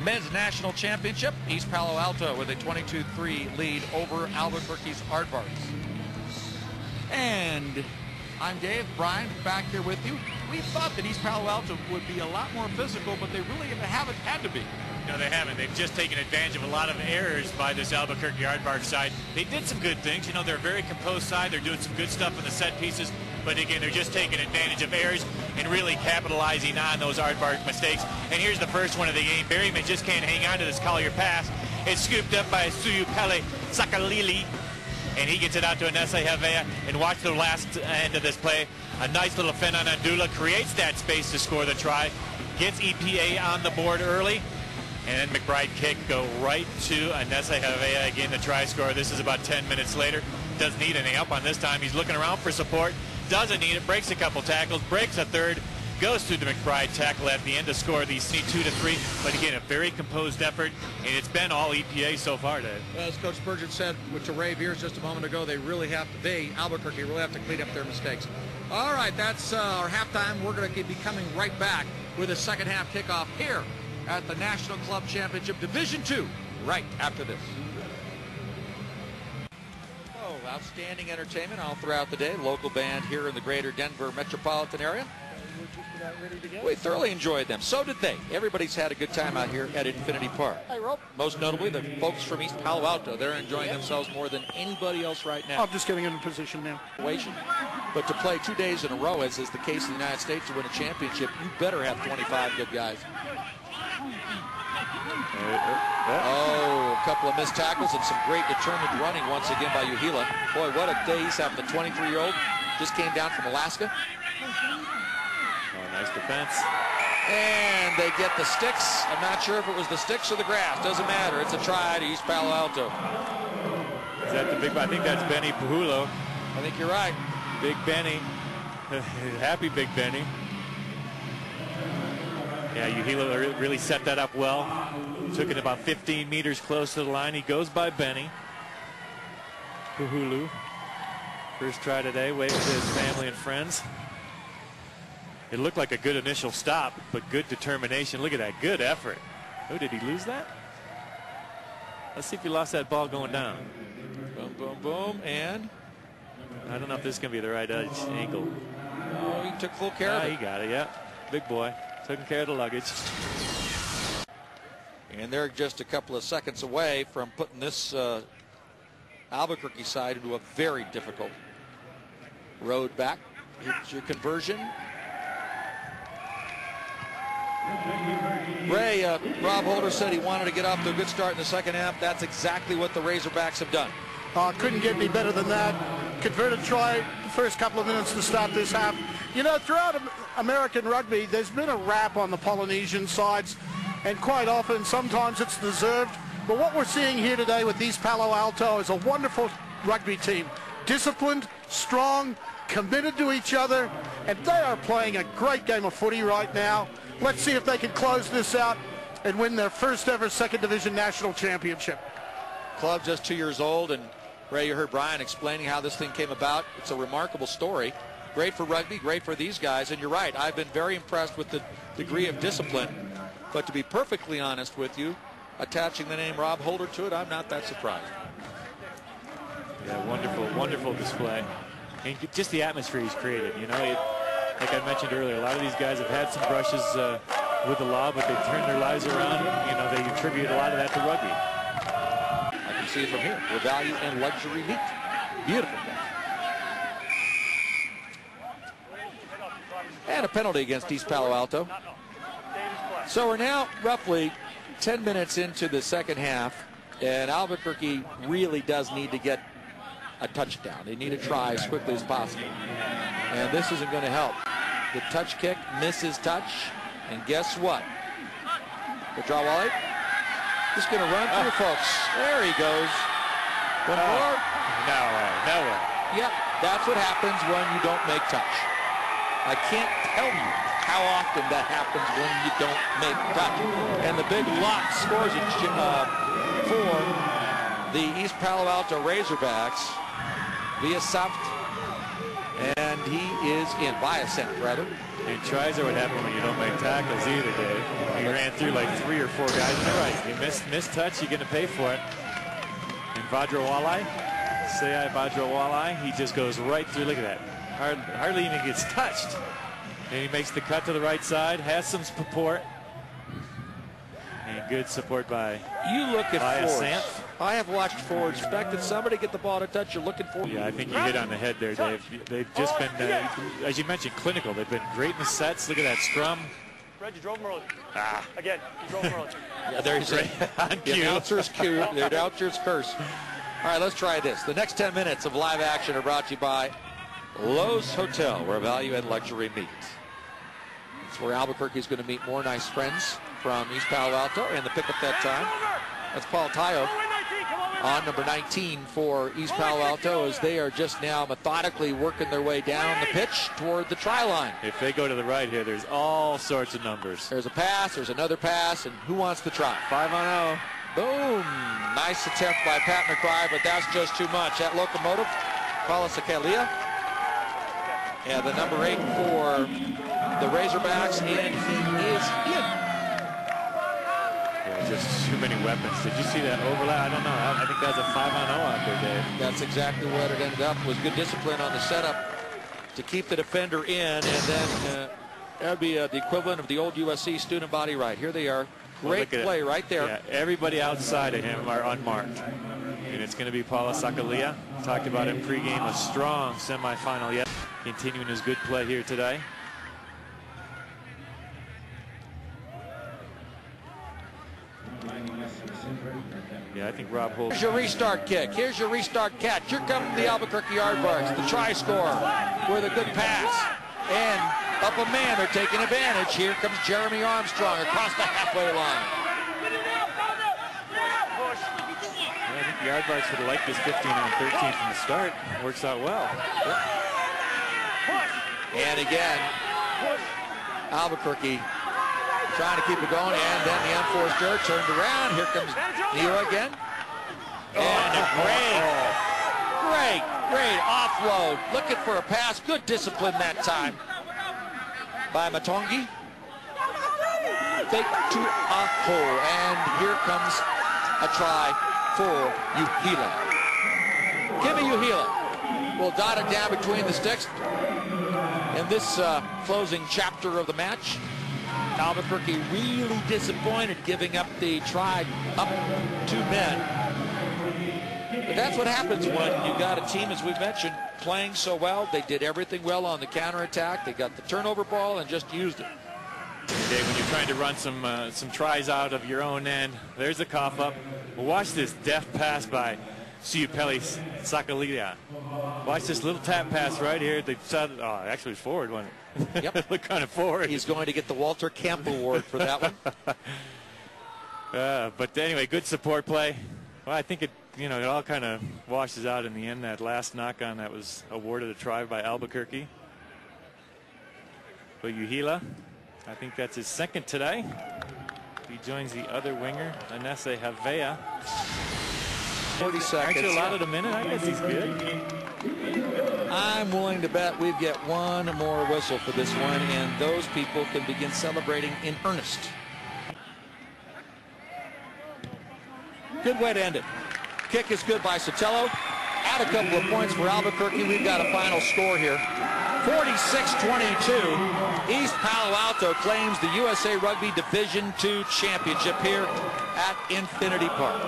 men's national championship. East Palo Alto with a 22-3 lead over Albuquerque's Aardvarks. And I'm Dave. Brian, back here with you. We thought that East Palo Alto would be a lot more physical, but they really haven't had to be. No, they haven't. They've just taken advantage of a lot of errors by this Albuquerque Aardvarks side. They did some good things. You know, they're a very composed side. They're doing some good stuff in the set pieces. But again, they're just taking advantage of errors and really capitalizing on those Aardvarks mistakes. And here's the first one of the game. Berryman just can't hang on to this Collier pass. It's scooped up by Suyupele Sakalili. And he gets it out to Anessa Havea. And watch the last end of this play. A nice little fin on Andula. Creates that space to score the try. Gets EPA on the board early. And then McBride kick go right to Anessa Havea. Again, the try scorer. This is about 10 minutes later. Doesn't need any help on this time. He's looking around for support. Doesn't need it. Breaks a couple tackles. Breaks a third. Goes through the McBride tackle at the end to score the 2-3. But again, a very composed effort. And it's been all EPA so far, Dave. Well, as Coach Spurgeon said to Ray Veers just a moment ago, Albuquerque really have to clean up their mistakes. All right, that's our halftime. We're going to be coming right back with a second half kickoff here at the National Club Championship Division II right after this. Oh, outstanding entertainment all throughout the day. Local band here in the greater Denver metropolitan area. We thoroughly enjoyed them. So did they. Everybody's had a good time out here at Infinity Park. Most notably, the folks from East Palo Alto. They're enjoying themselves more than anybody else right now. I'm just getting in position now. But to play 2 days in a row, as is the case in the United States, to win a championship, you better have 25 good guys. Oh, a couple of missed tackles and some great determined running once again by Uhila. Boy, what a day he's having. The 23-year-old just came down from Alaska. Oh, nice defense. And they get the sticks. I'm not sure if it was the sticks or the grass. Doesn't matter. It's a try to East Palo Alto. Is that the big? I think that's Benny Puhulo. I think you're right. Big Benny. Happy Big Benny. Yeah, Uhila really set that up well. Took it about 15 meters close to the line. He goes by Benny. Puhulu. First try today, waving to his family and friends. It looked like a good initial stop, but good determination. Look at that, good effort. Oh, did he lose that? Let's see if he lost that ball going down. Boom, boom, boom, and? I don't know if this is going to be the right angle. Oh, he took full care of it. He got it, yeah. Big boy. Taking care of the luggage. And they're just a couple of seconds away from putting this Albuquerque side into a very difficult road back. Here's your conversion. Ray, Rob Holder said he wanted to get off to a good start in the second half. That's exactly what the Razorbacks have done. Couldn't get any better than that. Converted try the first couple of minutes to start this half. You know, throughout American rugby, there's been a rap on the Polynesian sides, and quite often, sometimes it's deserved. But what we're seeing here today with East Palo Alto is a wonderful rugby team. Disciplined, strong, committed to each other, and they are playing a great game of footy right now. Let's see if they can close this out and win their first ever second division national championship. Club just 2 years old, and Ray, you heard Brian explaining how this thing came about. It's a remarkable story. Great for rugby, great for these guys, and you're right. I've been very impressed with the degree of discipline. But to be perfectly honest with you, attaching the name Rob Holder to it, I'm not that surprised. Yeah, wonderful, wonderful display. And just the atmosphere he's created, you know. Like I mentioned earlier, a lot of these guys have had some brushes with the law, but they've turned their lives around. You know, they attribute a lot of that to rugby. I can see it from here, where value and luxury meet. Beautiful. And a penalty against East Palo Alto. So we're now roughly 10 minutes into the second half, and Albuquerque really does need to get a touchdown. They need to try as quickly as possible. And this isn't going to help. The touch kick misses touch, and guess what? Wale just going to run through folks. There he goes. One more. No way. Yep, that's what happens when you don't make touch. I can't tell you how often that happens when you don't make touch. And the big lock scores it for the East Palo Alto Razorbacks via Saft. And he is in, via Saft rather. And tries are what happen when you don't make tackles either, Dave. He ran through like 3 or 4 guys. You're right. You missed touch, you're going to pay for it. And Vajrawalai, Sayai Vajrawalai, he just goes right through. Look at that. Hardly even gets touched. And he makes the cut to the right side, has some support. And good support by You look at forwards. Sant. I have watched forwards. Expected somebody to get the ball to touch. You're looking for. Yeah, I think you hit on the head there, Dave. They've just been, as you mentioned, clinical. They've been great in the sets. Look at that scrum. Red, you drove him early. Again, you drove him early. Yeah, there's the announcer's cue. The announcer's curse. All right, let's try this. The next 10 minutes of live action are brought to you by Lowe's Hotel, where value and luxury meet. It's where Albuquerque is going to meet more nice friends from East Palo Alto, and the pickup that time. That's Paul Tayo on number 19 for East Palo Alto, as they are just now methodically working their way down the pitch toward the try line. If they go to the right here, there's all sorts of numbers. There's a pass, there's another pass, and who wants the try? 5-on-0. Boom! Nice attempt by Pat McBride, but that's just too much. That locomotive, Palo and the number 8 for the Razorbacks, and he is in. Yeah, just too many weapons. Did you see that overlap? I don't know. I think that was a 5-on-0 out there, Dave. That's exactly what it ended up. It was good discipline on the setup to keep the defender in, and then that would be the equivalent of the old USC student body right. Here they are. Great play right there. Yeah, everybody outside of him are unmarked. And it's going to be Palo Sakalia. Talked about him pregame, a strong semifinal yet. Continuing his good play here today. Yeah, I think Rob Holt. Here's your restart kick. Here's your restart catch. Here come the Albuquerque Aardvarks, the try scorer with a good pass. And up a man, they're taking advantage. Here comes Jeremy Armstrong across the halfway line. Yeah, I think the Aardvarks would have liked this 15-on-13 from the start. Works out well. And again, Albuquerque trying to keep it going, and then the unforced error turned around. Here comes Neo again. And a great offload. Looking for a pass. Good discipline that time by Matongi. Fake to a hole, and here comes a try for Uhila. Give me Uhila. We'll dot it down between the sticks. In this closing chapter of the match, Albuquerque really disappointed, giving up the try up 2 men. But that's what happens when you got a team, as we mentioned, playing so well. They did everything well on the counterattack. They got the turnover ball and just used it. Dave, when you're trying to run some tries out of your own end, there's a cough up. Watch this deft pass by Siupeli Sakalia. Watch this little tap pass right here. They shot it. Oh, actually, it was forward, wasn't it? Yep. Look kind of forward. He's going to get the Walter Camp Award for that one. But anyway, good support play. Well, I think it all kind of washes out in the end. That last knock-on that was awarded a try by Albuquerque. But Uhila, I think that's his second today. He joins the other winger, Anese Havea. 40 seconds. Actually allotted a minute. I guess he's good. I'm willing to bet we get one more whistle for this one, and those people can begin celebrating in earnest. Good way to end it. Kick is good by Sotelo. Add a couple of points for Albuquerque. We've got a final score here. 46-22. East Palo Alto claims the USA Rugby Division II championship here at Infinity Park.